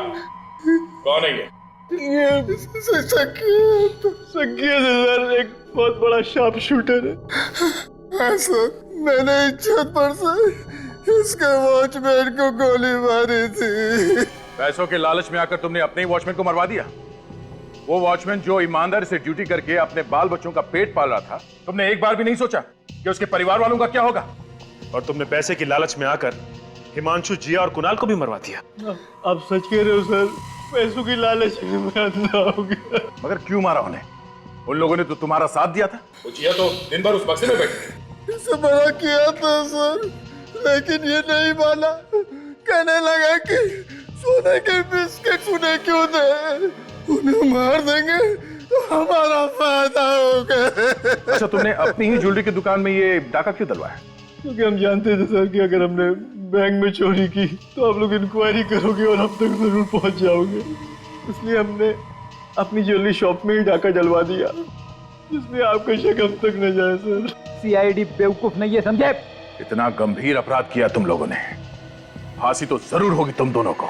कौन है ये संकेत सर, एक बहुत बड़ा शार्प शूटर है। हाँ सर, मैंने इज्जत पर से इसके वॉचमैन को गोली मारी थी। पैसों के लालच में आकर तुमने अपने ही वॉचमैन को मरवा दिया। वो वॉचमैन जो ईमानदारी से ड्यूटी करके अपने बाल बच्चों का पेट पाल रहा था, तुमने एक बार भी नहीं सोचा कि उसके परिवार वालों का क्या होगा? और तुमने पैसे की लालच में आकर हिमांशु, जिया और कुणाल को भी मरवा दिया। आप सच कह रहे हो सर, पैसों की लालच में मैं अंधा हो गया। मगर क्यों मारा उन्हें? उन लोगों ने तो तुम्हारा साथ दिया था। वो जिया तो दिन भर उस बक्से में बैठे। इसे मना किया था सर, लेकिन ये नहीं माना। कहने लगा कि सोने के बिस्किट उन्हें क्यों दे, उन्हें मार देंगे तो हमारा फायदा होगा। अच्छा, तुमने अपनी ही ज्वेलरी की दुकान में ये डाका क्यों डलवाया? क्योंकि हम जानते थे सर कि अगर हमने बैंक में चोरी की तो आप लोग इंक्वायरी करोगे और हम तक जरूर पहुंच जाओगे। इसलिए हमने अपनी ज्वेलरी शॉप में ही डाका डलवा दिया, जिसमें आपका शक हम तक न जाए सर। सीआईडी बेवकूफ नहीं है, समझे? इतना गंभीर अपराध किया तुम लोगों ने, फांसी तो जरूर होगी तुम दोनों को।